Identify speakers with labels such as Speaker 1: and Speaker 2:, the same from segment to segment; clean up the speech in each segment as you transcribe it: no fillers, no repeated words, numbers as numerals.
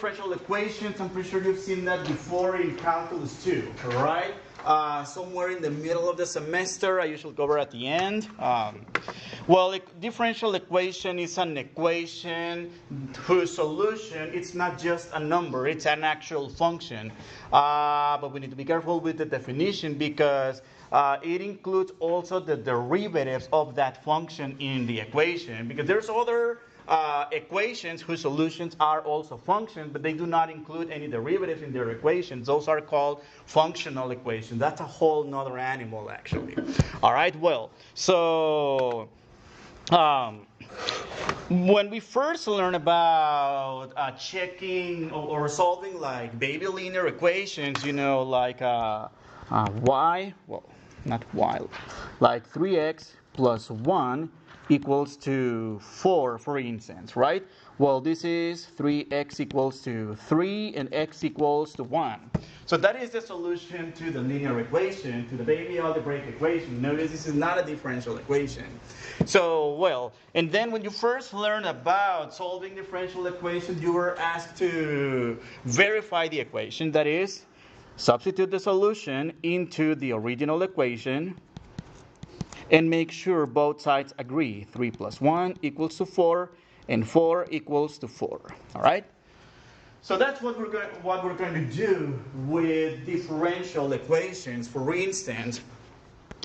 Speaker 1: Differential equations, I'm pretty sure you've seen that before in Calculus 2, all right? Somewhere in the middle of the semester, I usually cover at the end. Well, a differential equation is an equation whose solution, it's not just a number, it's an actual function. But we need to be careful with the definition because it includes also the derivatives of that function in the equation, because there's other equations whose solutions are also functions, but they do not include any derivatives in their equations. Those are called functional equations. That's a whole nother animal, actually. All right, well, so when we first learn about checking or solving like baby linear equations, like y, well, not y, like 3x plus 1 equals to 4, for instance, right? Well, this is 3x equals to 3 and x equals to 1. So that is the solution to the linear equation, to the baby algebraic equation. Notice this is not a differential equation. So, well, and then when you first learn about solving differential equations, you were asked to verify the equation. That is, substitute the solution into the original equation and make sure both sides agree. 3 plus 1 equals to 4, and 4 equals to 4. All right? So that's what we're going to do with differential equations. For instance,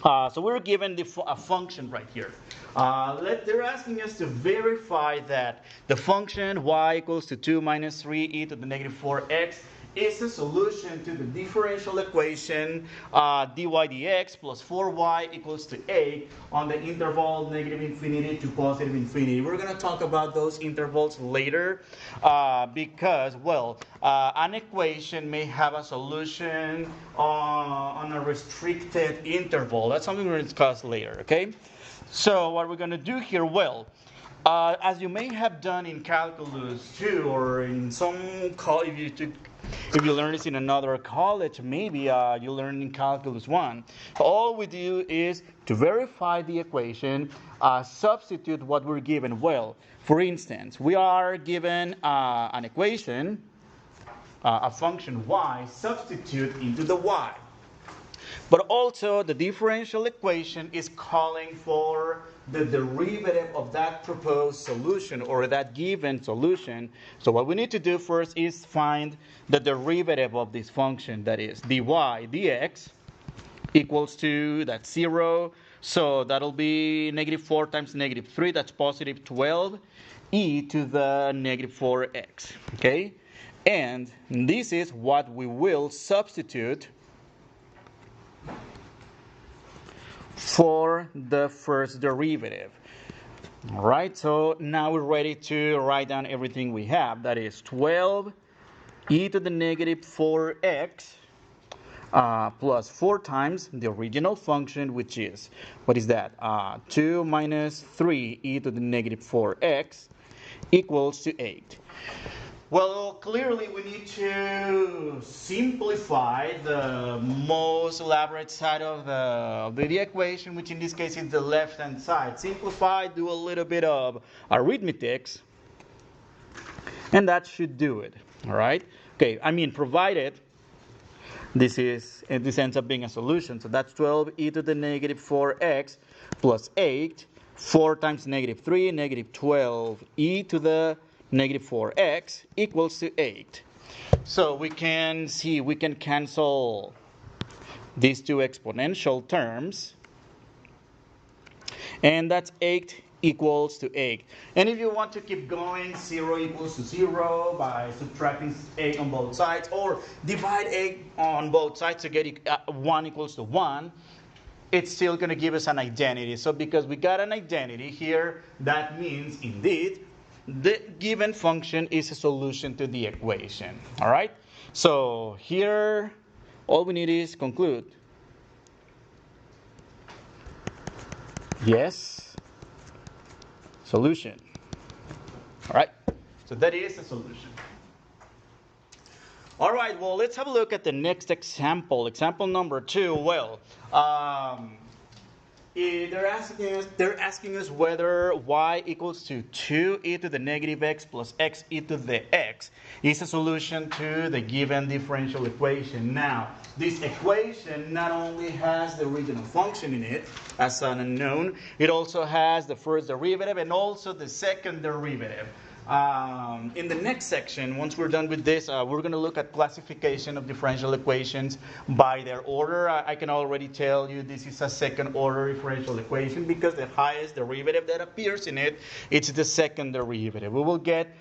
Speaker 1: so we're given a function right here. They're asking us to verify that the function y equals to 2 minus 3e to the negative 4x is a solution to the differential equation dy dx plus 4y equals to 8 on the interval negative infinity to positive infinity. We're going to talk about those intervals later because, well, an equation may have a solution on a restricted interval. That's something we're going to discuss later, okay? So what we're going to do here, well, as you may have done in Calculus 2 or in some if you learn this in another college, maybe you learn in Calculus 1. All we do is to verify the equation, substitute what we're given. Well, for instance, we are given an equation, a function y, substitute into the y. But also the differential equation is calling for the derivative of that proposed solution or that given solution. So what we need to do first is find the derivative of this function, that is dy dx equals to, that's 0. So that'll be negative 4 times negative 3, that's positive 12 e to the negative 4x. Okay? And this is what we will substitute for the first derivative. All right, so now we're ready to write down everything we have. That is 12 e to the negative 4x plus 4 times the original function, which is, what is that? 2 minus 3 e to the negative 4x equals to 8. Well, clearly we need to simplify the most elaborate side of the equation, which in this case is the left-hand side. Simplify, do a little bit of arithmetics, and that should do it. All right? Okay, provided this ends up being a solution. So that's 12 e to the negative 4x plus 8, 4 times negative 3, negative 12 e to the negative 4x equals to 8. So we can cancel these two exponential terms. And that's 8 equals to 8. And if you want to keep going, 0 equals to 0 by subtracting 8 on both sides, or divide 8 on both sides to get 1 equals to 1, it's still going to give us an identity. So because we got an identity here, that means indeed the given function is a solution to the equation. All right? So here, all we need is conclude. Yes. Solution. All right? So that is a solution. All right, well, let's have a look at the next example. Example number 2. Well, they're asking us whether y equals to 2e to the negative x plus x e to the x is a solution to the given differential equation. Now, this equation not only has the original function in it as an unknown, it also has the first derivative and also the second derivative. In the next section, once we're done with this, we're going to look at classification of differential equations by their order. I can already tell you this is a second order differential equation because the highest derivative that appears in it, it's the second derivative. We will get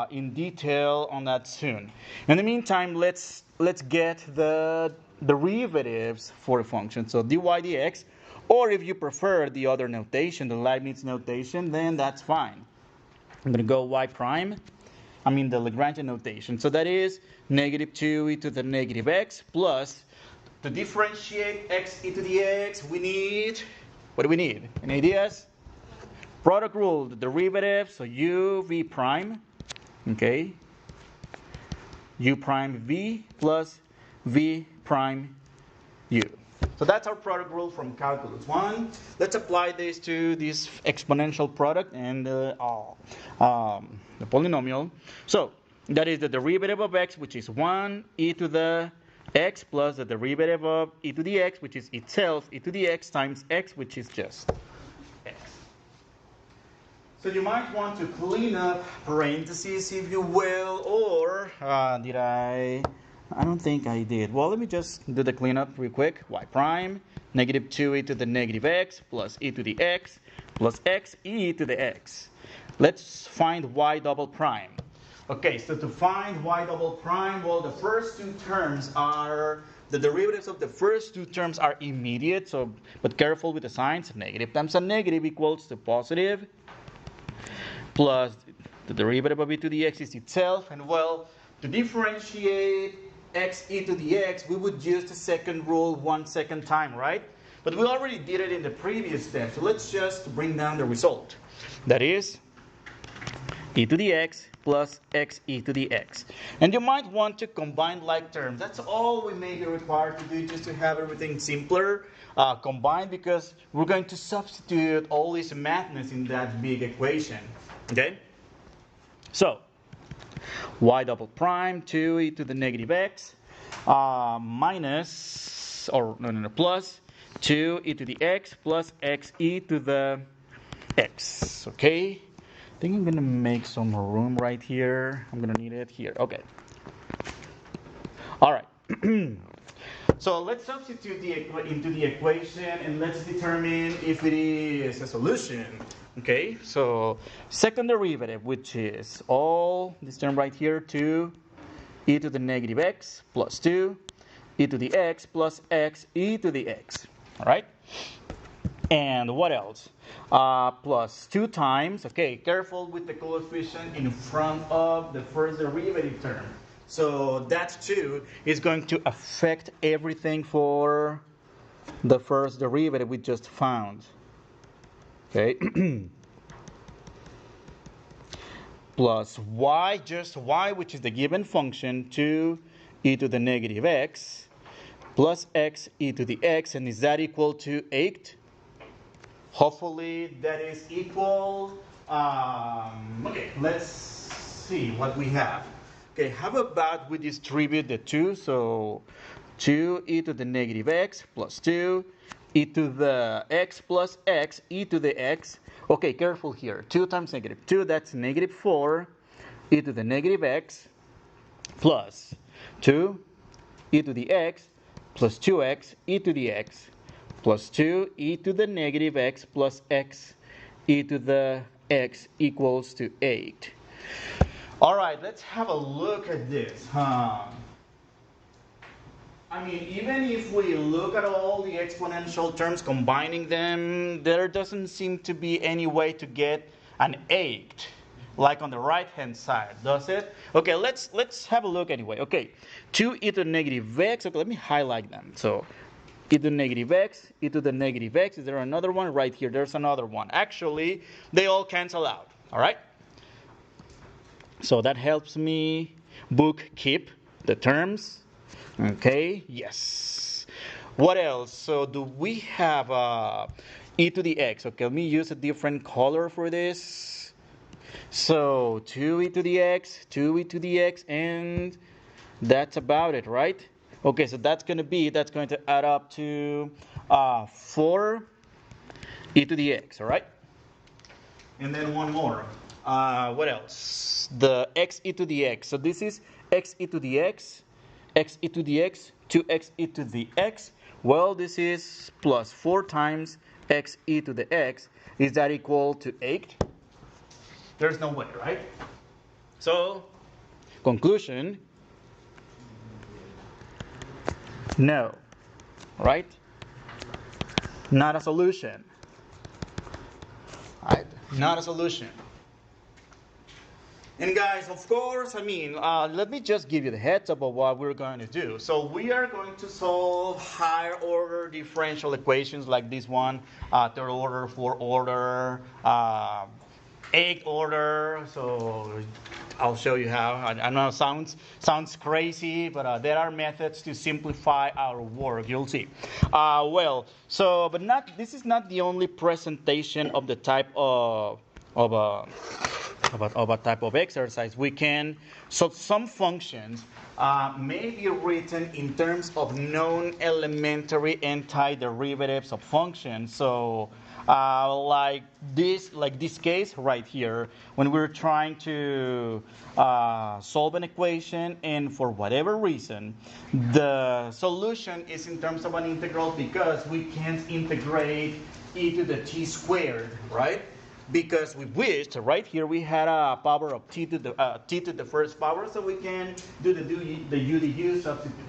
Speaker 1: in detail on that soon. In the meantime, let's get the derivatives for a function. So dy dx, or if you prefer the other notation, the Leibniz notation, then that's fine. I'm going to go y prime, the Lagrangian notation. So that is negative 2e to the negative x plus, to differentiate x e to the x, we need, what do we need? Any ideas? Product rule, the derivative, so u v prime, okay, u prime v plus v prime u. So that's our product rule from calculus 1. Let's apply this to this exponential product and the polynomial. So that is the derivative of x, which is 1 e to the x plus the derivative of e to the x, which is itself e to the x times x, which is just x. So you might want to clean up parentheses, if you will, or did I don't think I did. Well, let me just do the cleanup real quick. Y prime, negative 2e to the negative x plus e to the x plus x e to the x. Let's find y double prime. Okay, so to find y double prime, well, the first two terms are, the derivatives of the first two terms are immediate, so, but careful with the signs. Negative times a negative equals to positive, plus the derivative of e to the x is itself, and well, to differentiate x e to the x, we would use the second rule one second time, right? But we already did it in the previous step, so let's just bring down the result. That is e to the x plus x e to the x. And you might want to combine like terms. That's all we may be required to do, just to have everything simpler, combined, because we're going to substitute all this madness in that big equation. Okay? So, y double prime 2e to the negative x minus, or no, plus 2e to the x plus x e to the x. Okay, I think I'm gonna make some room right here. I'm gonna need it here. Okay. All right. So let's substitute into the equation and let's determine if it is a solution. Okay, so second derivative, which is all this term right here, 2 e to the negative x plus 2 e to the x plus x e to the x. All right, and what else? Plus 2 times, okay, careful with the coefficient in front of the first derivative term. So that 2 is going to affect everything for the first derivative we just found. Okay, plus y, just y, which is the given function, 2 e to the negative x, plus x e to the x, and is that equal to 8? Hopefully that is equal. Okay, let's see what we have. Okay, how about we distribute the 2, so 2 e to the negative x plus 2 e to the x plus x e to the x. Okay, careful here. 2 times negative 2, that's negative 4 e to the negative x plus 2 e to the x plus 2x e to the x plus 2 e to the negative x plus x e to the x equals to 8. All right, let's have a look at this. Even if we look at all the exponential terms, combining them, there doesn't seem to be any way to get an 8, like on the right-hand side, does it? Okay, let's have a look anyway. Okay, 2 e to the negative x. Okay, let me highlight them. So, e to the negative x, e to the negative x. Is there another one? Right here, there's another one. Actually, they all cancel out, all right? So that helps me bookkeep the terms. Okay, yes. What else? So do we have e to the x? Okay, let me use a different color for this. So 2e to the x, 2e to the x, and that's about it, right? Okay, so that's going to add up to 4 e to the x, all right? And then one more. What else? The x e to the x. So this is x e to the x, x e to the x, 2x e to the x. Well, this is plus 4 times x e to the x. Is that equal to 8? There's no way, right? So, conclusion, no, right? Not a solution. Right? Not a solution. And guys, of course, let me just give you the heads up of what we're going to do. So we are going to solve higher order differential equations like this one, third order, fourth order, eighth order. So I'll show you how. I know it sounds crazy, but there are methods to simplify our work. You'll see. This is not the only presentation of the type of a type of exercise. So some functions may be written in terms of known elementary antiderivatives of functions. So like this case right here, when we're trying to solve an equation, and for whatever reason, the solution is in terms of an integral because we can't integrate e to the t squared, right? Because we wished, right here we had a power of t to the first power, so we can do the u substitution.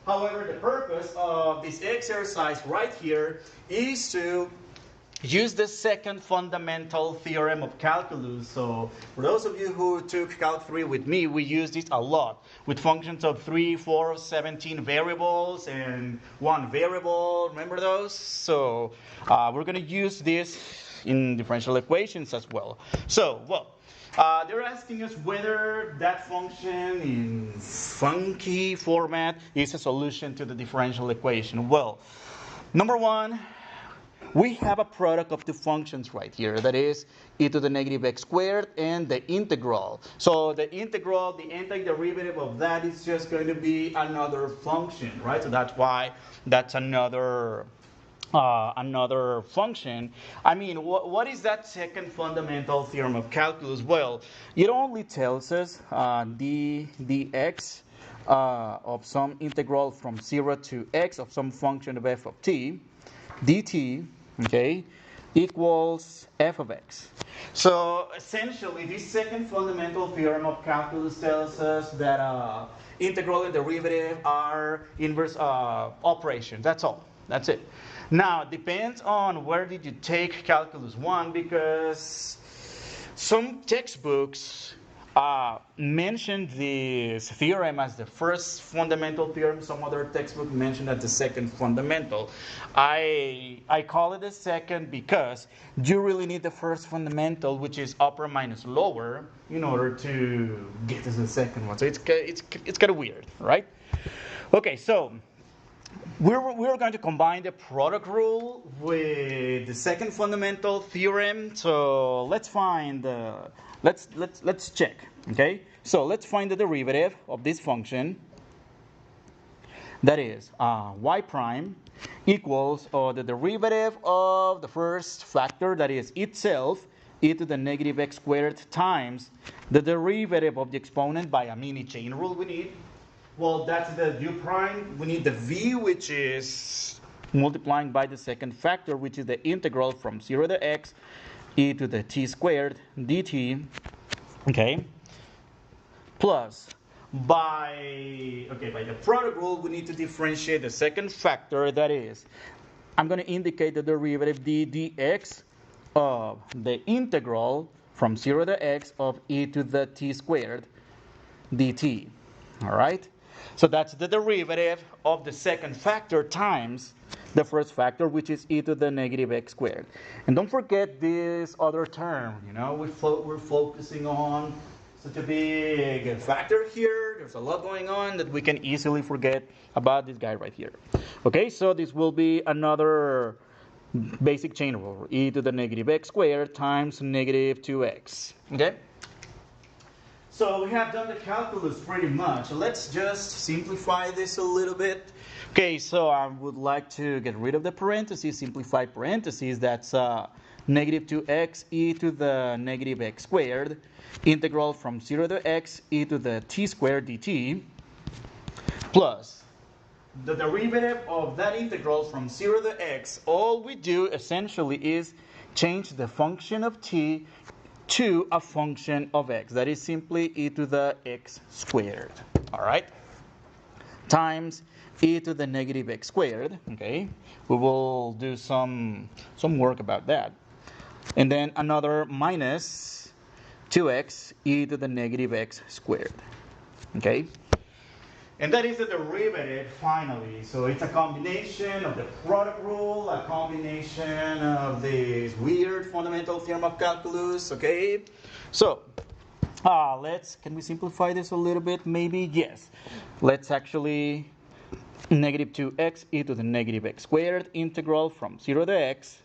Speaker 1: However, the purpose of this exercise right here is to use the second fundamental theorem of calculus. So for those of you who took Calc 3 with me, we use this a lot with functions of 3, 4, 17 variables and one variable. Remember those? So we're going to use this in differential equations as well. So, they're asking us whether that function in funky format is a solution to the differential equation. Well, number one, we have a product of two functions right here. That is e to the negative x squared and the integral. So the integral, the antiderivative of that is just going to be another function, right? So that's why that's another function. What is that second fundamental theorem of calculus? Well, it only tells us dx of some integral from 0 to x of some function of f of t, dt, okay, equals f of x. So essentially, this second fundamental theorem of calculus tells us that integral and derivative are inverse operations. That's all. That's it. Now, it depends on where did you take Calculus 1, because some textbooks mention this theorem as the first fundamental theorem. Some other textbooks mention it as the second fundamental. I call it the second because you really need the first fundamental, which is upper minus lower, in order to get to the second one. So it's kind of weird, right? Okay, so we're going to combine the product rule with the second fundamental theorem. So let's find let's check. Okay, so let's find the derivative of this function. That is y prime equals the derivative of the first factor, that is itself, e to the negative x squared, times the derivative of the exponent by a mini chain rule we need. Well, that's the u prime. We need the v, which is multiplying by the second factor, which is the integral from 0 to x, e to the t squared dt, okay, plus by the product rule, we need to differentiate the second factor. That is, I'm going to indicate the derivative dx of the integral from 0 to x of e to the t squared dt, all right? So that's the derivative of the second factor times the first factor, which is e to the negative x squared. And don't forget this other term, we're focusing on such a big factor here. There's a lot going on that we can easily forget about this guy right here. Okay, so this will be another basic chain rule, e to the negative x squared times negative 2x. Okay? So we have done the calculus pretty much. Let's just simplify this a little bit. Okay, so I would like to get rid of the parentheses, simplify parentheses. That's negative 2x e to the negative x squared, integral from 0 to x e to the t squared dt, plus the derivative of that integral from 0 to x. All we do essentially is change the function of t to a function of x. That is simply e to the x squared. All right? Times e to the negative x squared. Okay? We will do some work about that. And then another minus 2x e to the negative x squared. Okay? And that is the derivative finally. So it's a combination of the product rule, a combination of this weird fundamental theorem of calculus. Okay? So, can we simplify this a little bit? Maybe, yes. Let's actually negative 2x e to the negative x squared integral from 0 to x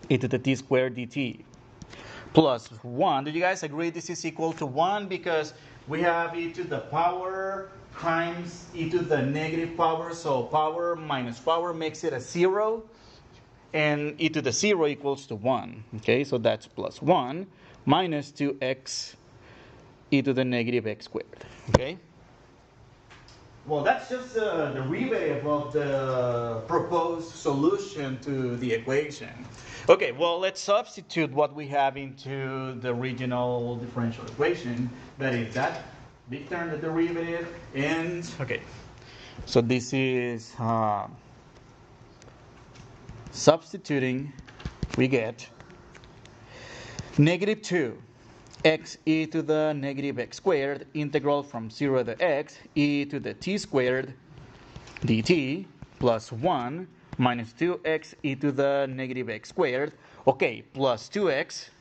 Speaker 1: e to the t squared dt plus 1. Do you guys agree this is equal to 1? Because we have e to the power times e to the negative power. So power minus power makes it a 0. And e to the 0 equals to 1. Okay, so that's plus 1 minus 2x e to the negative x squared. Okay? Well, that's just the derivative of the proposed solution to the equation. Okay, well, let's substitute what we have into the original differential equation. That is that big term, the derivative, and, okay. So this is substituting, we get negative 2. X e to the negative x squared integral from 0 to x e to the t squared dt plus 1 minus 2x e to the negative x squared, okay, plus 2x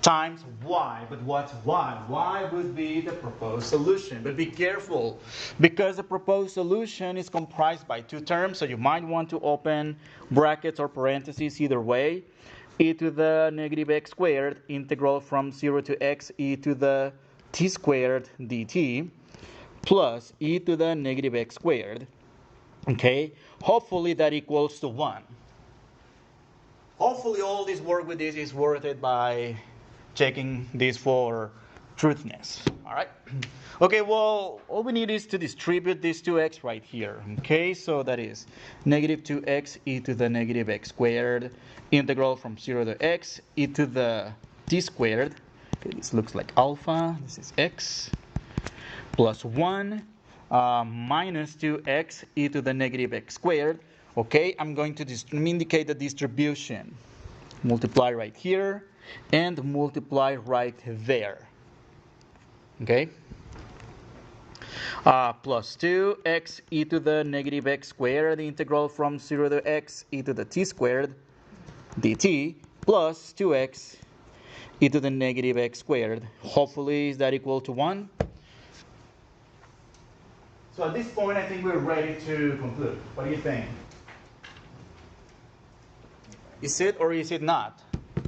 Speaker 1: times y. But what's y? Y would be the proposed solution. But be careful, because the proposed solution is comprised by two terms, so you might want to open brackets or parentheses either way. E to the negative x squared integral from 0 to x e to the t squared dt plus e to the negative x squared. Okay, hopefully that equals to 1. Hopefully all this work with this is worth it by checking this for truthness. All right. Okay, well, all we need is to distribute this 2x right here. Okay, so that is negative 2x e to the negative x squared integral from 0 to x e to the t squared. Okay, this looks like alpha. This is x plus 1 minus 2x e to the negative x squared. Okay, I'm going to indicate the distribution. Multiply right here and multiply right there. Okay? Plus 2x e to the negative x squared, the integral from 0 to x e to the t squared dt plus 2x e to the negative x squared. Hopefully, is that equal to 1? So at this point, I think we're ready to conclude. What do you think? Is it or is it not?
Speaker 2: I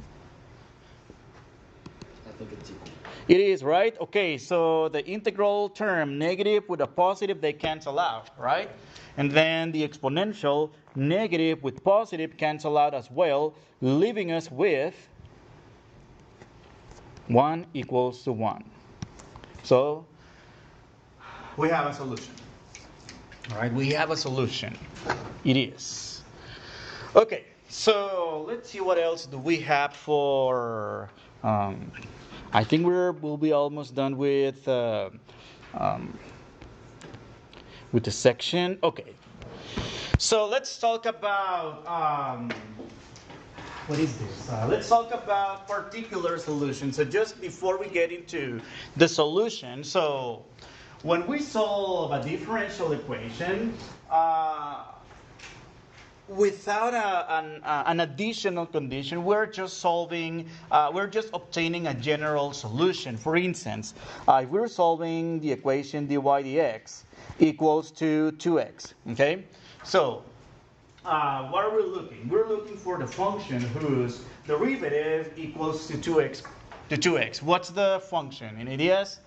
Speaker 2: think it's equal.
Speaker 1: It is, right? Okay, so the integral term, negative with a positive, they cancel out, right? And then the exponential, negative with positive, cancel out as well, leaving us with 1 equals to 1. So we have a solution. All right, we have a solution. It is. Okay, so let's see what else do we have for... I think we'll be almost done with the section. Okay, so let's talk about what is this? Let's talk about particular solutions. So just before we get into the solution, so when we solve a differential equation, without an additional condition, we're just obtaining a general solution. For instance, if we're solving the equation dy dx equals to 2x, okay? So, what are we looking? We're looking for the function whose derivative equals to 2x. What's the function? And it is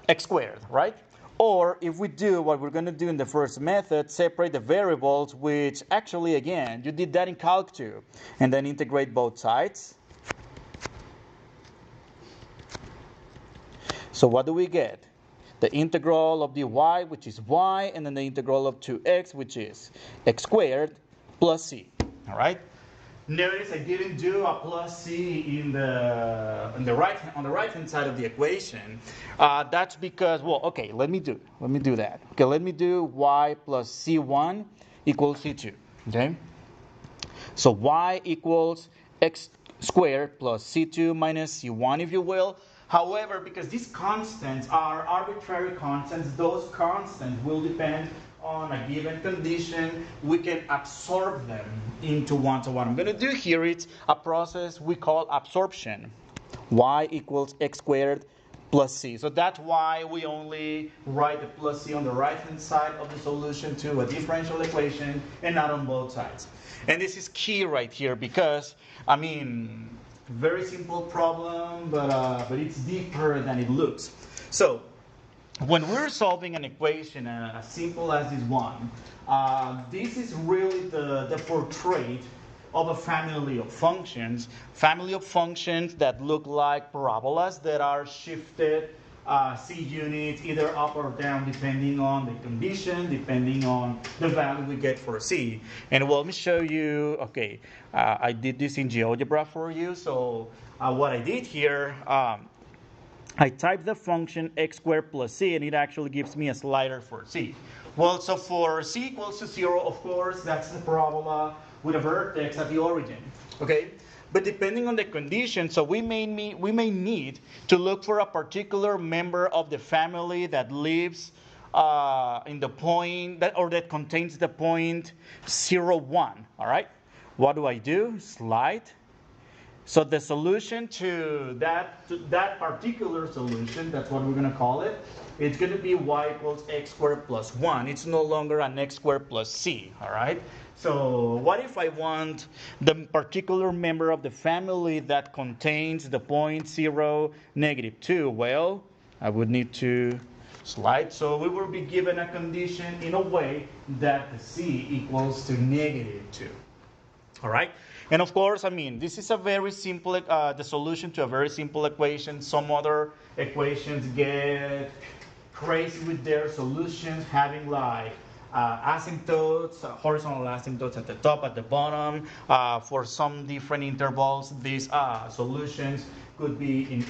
Speaker 1: x squared, right? Or if we do what we're going to do in the first method, separate the variables, which actually, again, you did that in Calc 2, and then integrate both sides. So what do we get? The integral of dy, which is y, and then the integral of 2x, which is x squared plus c. All right? Notice I didn't do a plus c on the right hand side of the equation. That's because, well, okay, let me do that. Okay, let me do y plus c1 equals c2. Okay, so y equals x squared plus c2 minus c1, if you will. However, because these constants are arbitrary constants, those constants will depend on a given condition. We can absorb them into one. So what I'm going to do here is a process we call absorption. Y equals x squared plus c. So that's why we only write the plus c on the right hand side of the solution to a differential equation and not on both sides. And this is key right here because, I mean, very simple problem, but it's deeper than it looks. So when we're solving an equation as simple as this one, this is really the portrait of a family of functions that look like parabolas that are shifted c units either up or down depending on the condition, depending on the value we get for c. And well, let me show you. Okay, I did this in GeoGebra for you. So what I did here, I typed the function x squared plus c, and it actually gives me a slider for c. Well, so for c equals to 0, of course, that's the parabola with a vertex at the origin. Okay? But depending on the condition, so we may need to look for a particular member of the family that lives in the point, that contains the point 0, 1. All right? What do? Slide. So the solution to that particular solution, that's what we're going to call it, it's going to be y equals x squared plus 1. It's no longer an x squared plus c, all right? So what if I want the particular member of the family that contains the point 0, negative 2? Well, I would need to slide. So we will be given a condition in a way that the c equals to negative 2. All right? And of course, I mean, this is a very simple, the solution to a very simple equation. Some other equations get crazy with their solutions, having like asymptotes, horizontal asymptotes at the top, at the bottom. For some different intervals, these solutions could be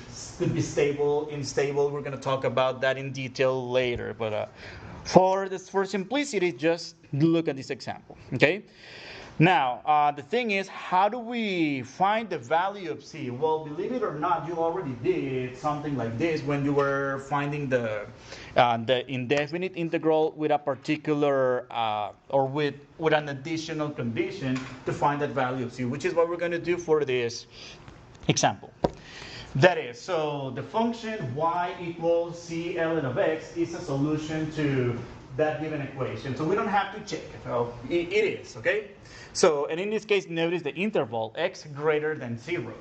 Speaker 1: stable, unstable. We're going to talk about that in detail later. But for simplicity, just look at this example. Okay. Now, the thing is, how do we find the value of c? Well, believe it or not, you already did something like this when you were finding the indefinite integral with a particular, or with an additional condition to find that value of c, which is what we're going to do for this example. That is, so the function y equals c ln of x is a solution to that given equation. So we don't have to check it. Oh, it is, okay? So, and in this case, notice the interval x greater than 0.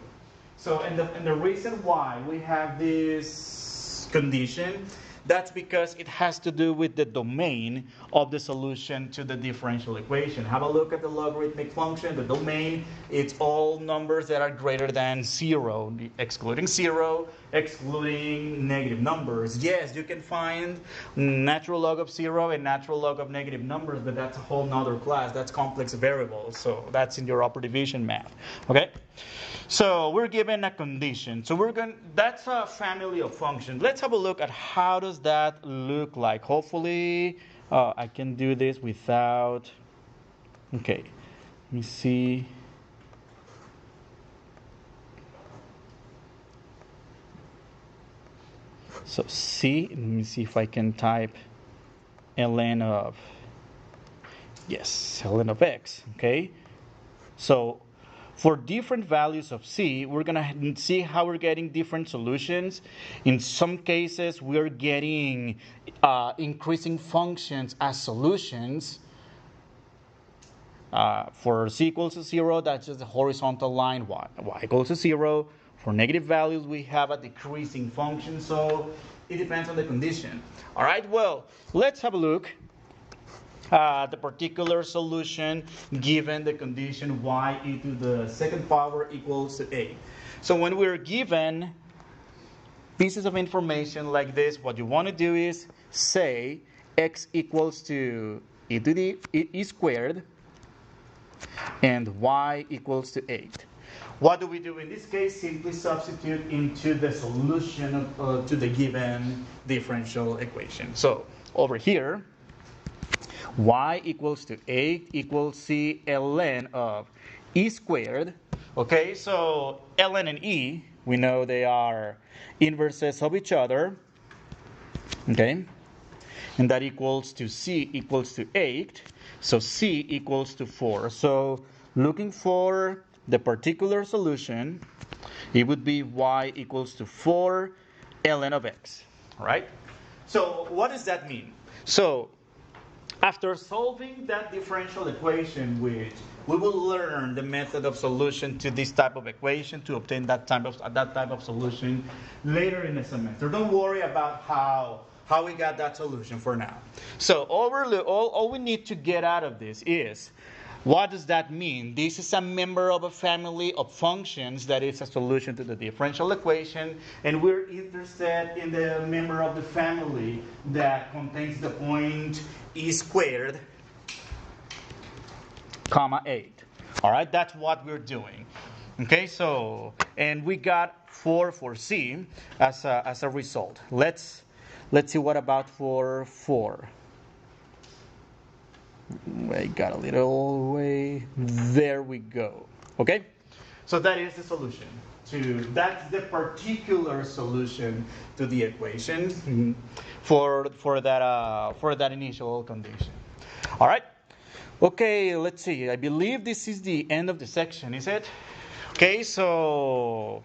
Speaker 1: So, and the reason why we have this condition, that's because it has to do with the domain of the solution to the differential equation. Have a look at the logarithmic function. The domain, it's all numbers that are greater than 0, excluding 0, excluding negative numbers. Yes, you can find natural log of 0 and natural log of negative numbers, but that's a whole nother class. That's complex variables. So that's in your upper division math. Okay? So we're given a condition. So that's a family of functions. Let's have a look at how does that look like. Hopefully I can do this without, okay, let me see. So C, let me see if I can type ln of Yes, ln of x. Okay. So for different values of c, we're going to see how we're getting different solutions. In some cases, we're getting increasing functions as solutions. For c equals to 0, that's just the horizontal line. Y equals to 0. For negative values, we have a decreasing function. So it depends on the condition. All right, well, let's have a look. The particular solution given the condition y e to the second power equals to 8. So when we're given pieces of information like this, what you want to do is say x equals to e to the e squared and y equals to 8. What do we do in this case? Simply substitute into the solution to the given differential equation. So over here, y equals to 8 equals c ln of e squared. Okay, so ln and e, we know they are inverses of each other. Okay, and that equals to c equals to 8. So c equals to 4. So looking for the particular solution, it would be y equals to 4 ln of x. All right? So what does that mean? So after solving that differential equation, which we will learn the method of solution to this type of equation to obtain that type of solution later in the semester. Don't worry about how we got that solution for now. So all we need to get out of this is, what does that mean? This is a member of a family of functions that is a solution to the differential equation, and we're interested in the member of the family that contains the point e squared, comma 8. All right, that's what we're doing. Okay, so, and we got 4 for C as a result. Let's see what about for 4. I got a little way. There we go. Okay? So that is the solution. That's the particular solution to the equation for that initial condition. All right? Okay, let's see. I believe this is the end of the section, is it? Okay, so